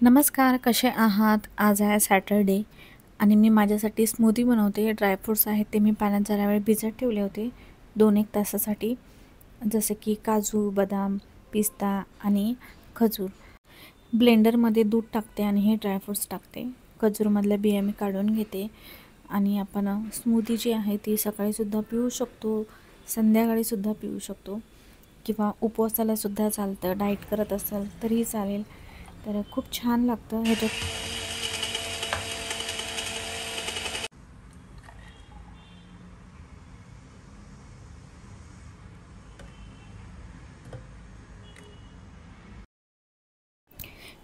नमस्कार, कसे आहात? आज आहे सॅटरडे आणि मी माझ्यासाठी स्मूदी बनवते. ड्रायफ्रुट्स आहेत ते मी पाण्यात जरा वेळ भिजत ठेवले होते 2-1 तासासाठी. जसे की काजू, बदाम, पिस्ता आणि खजूर. ब्लेंडरमध्ये दूध टाकते आणि हे ड्रायफ्रुट्स टाकते. खजूरमधल्या बिया मी काढून घेते आणि आपण स्मूदी जी आहे ती सकाळीसुद्धा पिऊ शकतो, संध्याकाळीसुद्धा पिऊ शकतो किंवा उपवासालासुद्धा चालतं. डाएट करत असाल तरीही चालेल. तर खूप छान लागतं ह्याच्यात.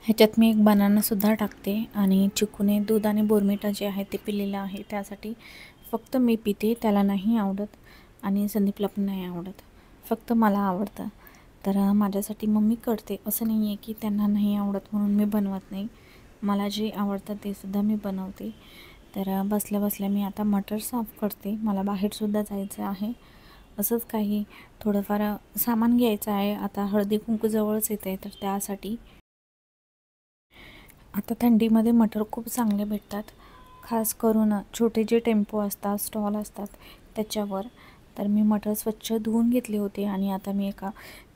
ह्याच्यात मी एक बनानासुद्धा टाकते आणि चिकूने दूध आणि बोर्नव्हिटा जे आहे ते पिलेलं आहे. त्यासाठी फक्त मी पिते, त्याला नाही आवडत आणि संदीपला पण नाही आवडत. फक्त मला आवडतं. तर माझ्यासाठी मम्मी करते. असं नाही आहे की त्यांना नाही आवडत म्हणून मी बनवत नाही. मला जे आवडतं ते सुद्धा मी बनवते. तर बसल्या बसल्या मी आता मटर साफ करते. मला बाहेरसुद्धा जायचं आहे. असंच काही थोडंफार सामान घ्यायचं आहे. आता हळदी कुंकू जवळच येतं आहे, तर त्यासाठी आता थंडीमध्ये मटर खूप चांगले भेटतात. खास करून छोटे जे टेम्पो असतात, स्टॉल असतात त्याच्यावर. तर मी मटर स्वच्छ धुवून घेतले होते आणि आता मी एका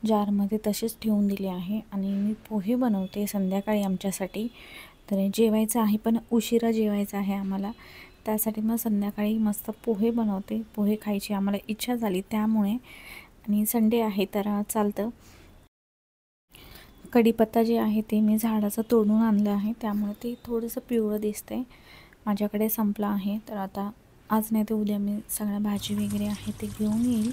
जारमध्ये तसेच ठेवून दिले आहे आणि मी पोहे बनवते संध्याकाळी आमच्यासाठी. तर जेवायचं आहे, पण उशिरा जेवायचं आहे आम्हाला. त्यासाठी मग संध्याकाळी मस्त पोहे बनवते. पोहे खायची आम्हाला इच्छा झाली त्यामुळे, आणि संडे आहे तर चालतं. कढीपत्ता जे आहे ते मी झाडाचं तोडून आणलं आहे, त्यामुळे ते थोडंसं पिवळं दिसतंय. माझ्याकडे संपलं आहे, तर आता आज नाही तर उद्या मी सगळ्या भाजी वगैरे आहे ते घेऊन येईल.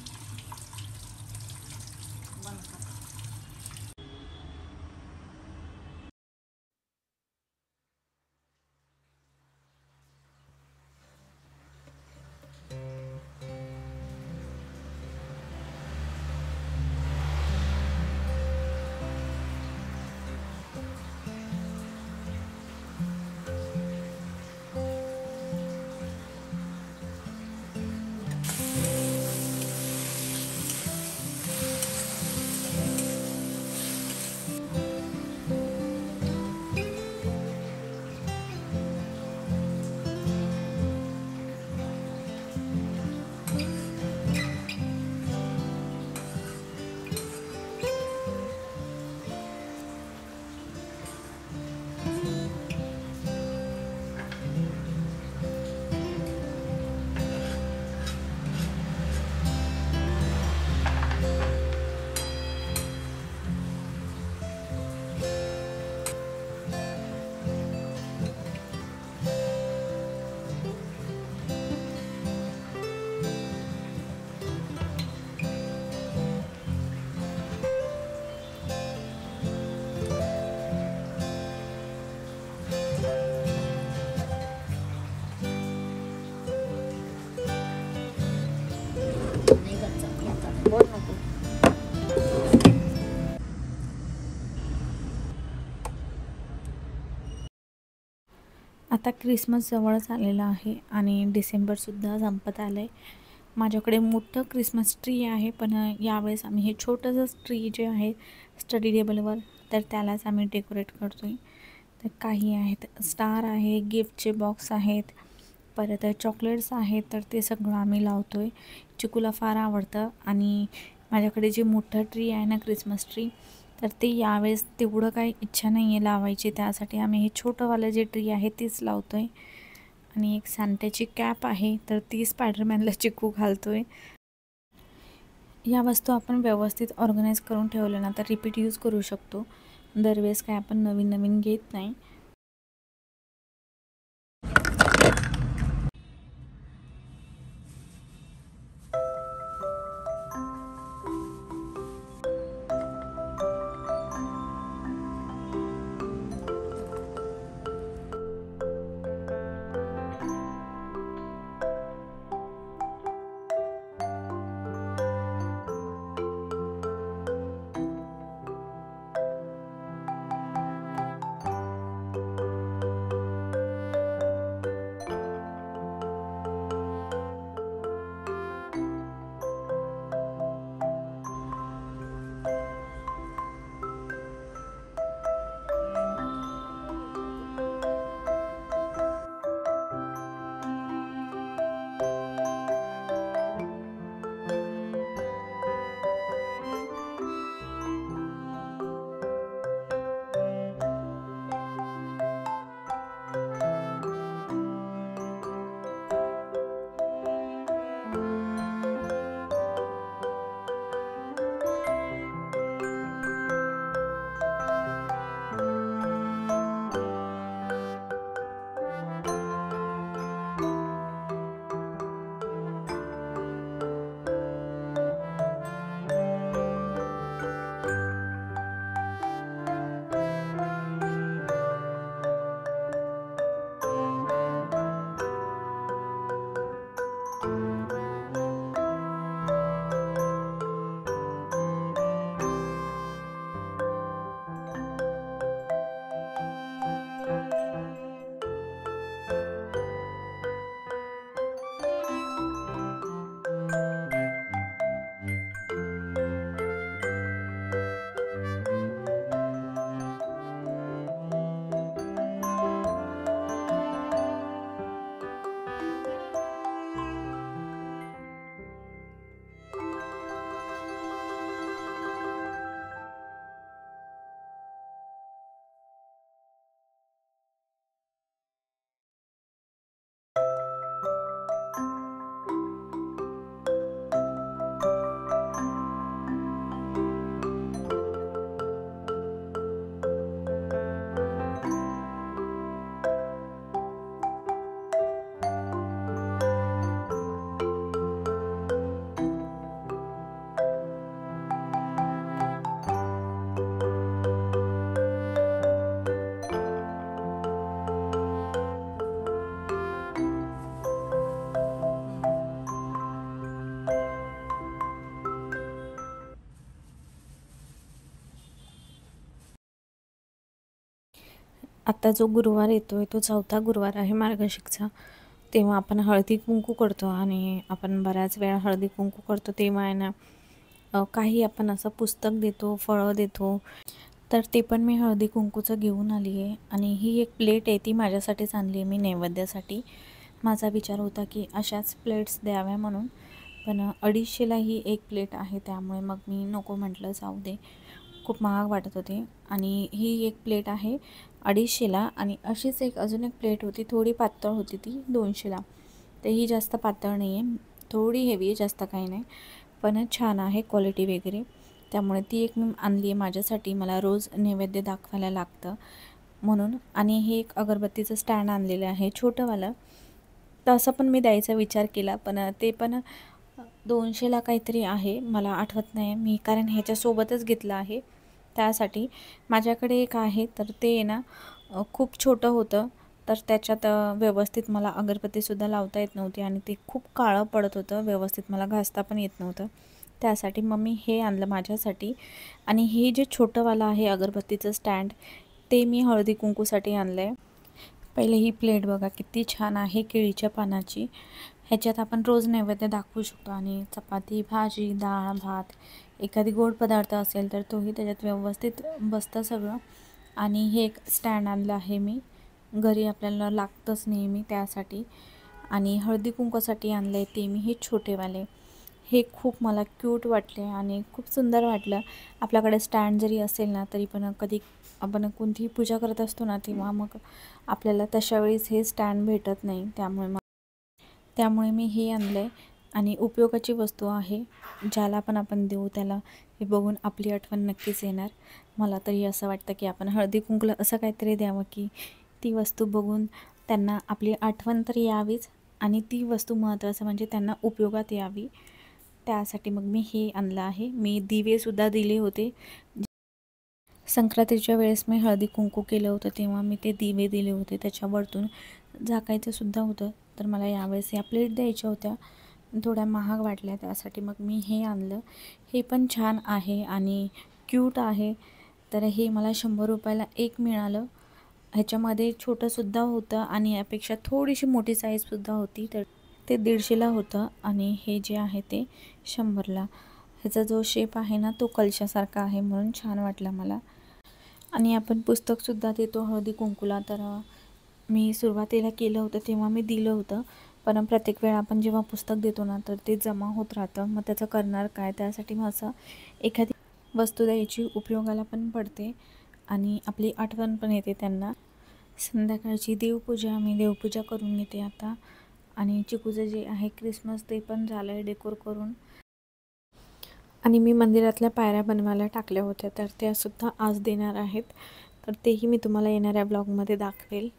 आता क्रिसमस जवळच आलेला आहे आणि डिसेंबरसुद्धा संपत आलं आहे. माझ्याकडे मोठं क्रिसमस ट्री आहे, पण यावेळेस आम्ही हे छोटंसं ट्री जे आहे स्टडी टेबलवर, तर त्यालाच आम्ही डेकोरेट करतो आहे. तर काही आहेत, स्टार आहे, गिफ्टचे बॉक्स आहेत, परत चॉकलेट्स आहेत, तर ते सगळं आम्ही लावतो आहे. चिकूला फार आवडतं आणि माझ्याकडे जे मोठं ट्री आहे ना क्रिसमस ट्री, तर ते यावेळेस तेवढं काही इच्छा नाही आहे लावायची. त्यासाठी आम्ही हे छोटंवालं जे ट्री आहे तेच लावतो आहे. आणि एक सांत्याची कॅप आहे, तर ती स्पायडरमॅनला चिकू घालतो आहे. या वस्तू आपण व्यवस्थित ऑर्गनाईज करून ठेवल्या ना तर रिपीट यूज करू शकतो. दरवेळेस काय आपण नवीन नवीन घेत नाही. आता जो गुरुवार येतोय तो 4था गुरुवार आहे मार्गशीर्षचा. तेव्हा आपण हळदी कुंकू करतो आणि आपण बऱ्याच वेळा हळदी कुंकू करतो तेव्हा आहे ना काही आपण असं पुस्तक देतो, फळं देतो. तर ते पण मी हळदी कुंकूचं घेऊन आली आहे आणि ही एक प्लेट आहे ती माझ्यासाठीच आणली आहे मी नैवेद्यासाठी. माझा विचार होता की अशाच प्लेट्स द्याव्या म्हणून, पण 250ला ही एक प्लेट आहे, त्यामुळे मग मी नको म्हटलं, जाऊ दे. खूप महाग वाटत होते आणि ही एक प्लेट आहे 250ला आणि अशीच एक अजून एक प्लेट होती, थोडी पातळ होती ती 200ला. तर ही जास्त पातळ नाही आहे, थोडी हेवी आहे, जास्त काही नाही, पण छान आहे क्वालिटी वगैरे. त्यामुळे ती एक मी आणली आहे माझ्यासाठी, मला रोज नैवेद्य दाखवायला लागतं म्हणून. आणि हे एक अगरबत्तीचं स्टँड आणलेलं आहे छोटंवालं. तसं पण मी द्यायचा विचार केला, पण ते पण 200ला काहीतरी आहे, मला आठवत नाही मी, कारण ह्याच्यासोबतच घेतलं आहे त्यासाठी. माझ्याकडे एक आहे तर ते ना खूप छोटं होतं, तर त्याच्यात व्यवस्थित मला अगरबत्तीसुद्धा लावता येत नव्हती आणि ते खूप काळं पडत होतं, व्यवस्थित मला घासता पण येत नव्हतं. त्यासाठी मग मी हे आणलं माझ्यासाठी. आणि हे जे छोटंवालं आहे अगरबत्तीचं स्टँड, ते मी हळदी कुंकूसाठी आणलं आहे. पहिले ही प्लेट बघा किती छान आहे केळीच्या पानाची. ह्याच्यात आपण रोज नैवेद्य दाखवू शकतो आणि चपाती, भाजी, डाळ, भात, एखादी गोड पदार्थ असेल तर तोही त्याच्यात व्यवस्थित बसतं सगळं. आणि हे एक स्टँड आणलं आहे मी, घरी आपल्याला लागतंच नेहमी त्यासाठी. आणि हळदी कुंकूसाठी आणलं आहे ते मी हे छोटेवाले. हे खूप मला क्यूट वाटले आणि खूप सुंदर वाटलं. आपल्याकडे स्टँड जरी असेल ना तरी पण कधी आपण कोणतीही पूजा करत असतो ना तेव्हा मग आपल्याला तशा वेळेस हे स्टँड भेटत नाही, त्यामुळे मी हे आणलं आहे. आणि उपयोगाची वस्तू आहे, ज्याला पण आपण देऊ त्याला हे बघून आपली आठवण नक्कीच येणार. मला तरी असं वाटतं की आपण हळदी कुंकूला असं काहीतरी द्यावं की ती वस्तू बघून त्यांना आपली आठवण तर यावीच आणि ती वस्तू महत्त्वाचं म्हणजे त्यांना उपयोगात यावी. त्यासाठी मग मी हे आणलं आहे. मी दिवेसुद्धा दिले होते. संक्रांतीच्या वेळेस मी हळदी कुंकू केलं होतं तेव्हा मी ते दिवे दिले होते, त्याच्यावरतून झाकायचं सुद्धा होतं. तर मला यावेळेस या प्लेट द्यायच्या होत्या, थोड्या महाग वाटल्या, त्यासाठी मग मी हे आणलं. हे पण छान आहे आणि क्यूट आहे. तर हे मला 100 रुपयाला एक मिळालं. ह्याच्यामध्ये छोटंसुद्धा होतं आणि यापेक्षा थोडीशी मोठी साईजसुद्धा होती, तर ते 150ला होतं आणि हे जे आहे ते 100ला. ह्याचा जो शेप आहे ना तो कलशासारखा आहे म्हणून छान वाटलं मला. आणि आपण पुस्तकसुद्धा देतो हळदी कुंकूला, तर मी सुरुवातीला केलं होतं तेव्हा मी दिलं होतं, पण प्रत्येक वेळा आपण जेव्हा पुस्तक देतो ना तर ते जमा होत राहतं, मग त्याचं करणार काय. त्यासाठी मग असं एखादी वस्तू द्यायची, उपयोगाला पण पडते आणि आपली आठवण पण येते त्यांना. संध्याकाळची देवपूजा, मी देवपूजा करून घेते आता. आणि चिकूचं जे आहे क्रिसमस ते पण झालं आहे डेकोर करून. आणि मी मंदिरातल्या पायऱ्या बनवायला टाकल्या होत्या, तर त्यासुद्धा आज देणार आहेत, तर तेही मी तुम्हाला येणाऱ्या ब्लॉगमध्ये दाखवेल.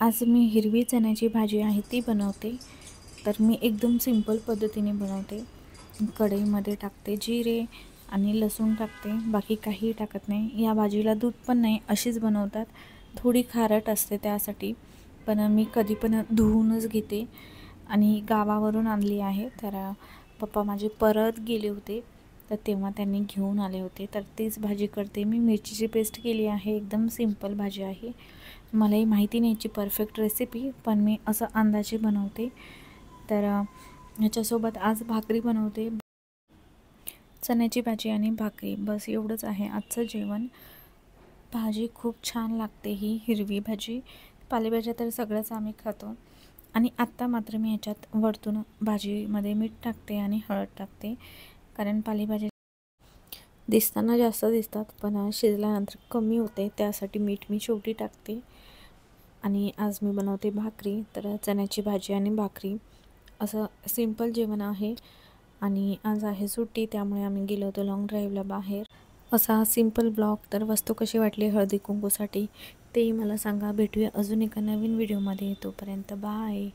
आज मी हिरवी चण्याची भाजी आहे ती बनवते. तर मी एकदम सिंपल पद्धतीने बनवते. कढईमध्ये टाकते जिरे आणि लसूण टाकते, बाकी काही टाकत नाही. या भाजीला दूध पण नाही, अशीच बनवतात. थोडी खारट असते त्यासाठी, पण मी कधी पण धुवूनच घेते. आणि गावावरून आणली आहे, तर पप्पा माझे परत गेले होते तर तेव्हा त्यांनी घेऊन आले होते. तर तीच भाजी करते मी. मिरचीची पेस्ट केली आहे. एकदम सिंपल भाजी आहे. मलाही माहिती नाही याची परफेक्ट रेसिपी, पण मी असं अंदाजे बनवते. तर ह्याच्यासोबत आज भाकरी बनवते, चण्याची भाजी आणि भाकरी, बस एवढंच आहे आजचं जेवण. भाजी खूप छान लागते ही हिरवी भाजी. पालेभाज्या तर सगळ्याच आम्ही खातो. आणि आत्ता मात्र मी ह्याच्यात वरतून भाजीमध्ये मीठ टाकते आणि हळद टाकते, कारण पालेभाज्या दिसताना जास्त दिसतात पण शिजल्यानंतर कमी होते, त्यासाठी मीठ मी शेवटी टाकते. आणि आज मी बनवते भाकरी, तर चण्याची भाजी आणि भाकरी असं सिंपल जेवण आहे. आणि आज आहे सुट्टी, त्यामुळे आम्ही गेलो होतो लॉंग ड्राईव्हला बाहेर. असा सिंपल ब्लॉग. तर वस्तू कशी वाटली हळदी कुंकूसाठी तेही मला सांगा. भेटूया अजून एका नवीन व्हिडिओमध्ये. तोपर्यंत बाय.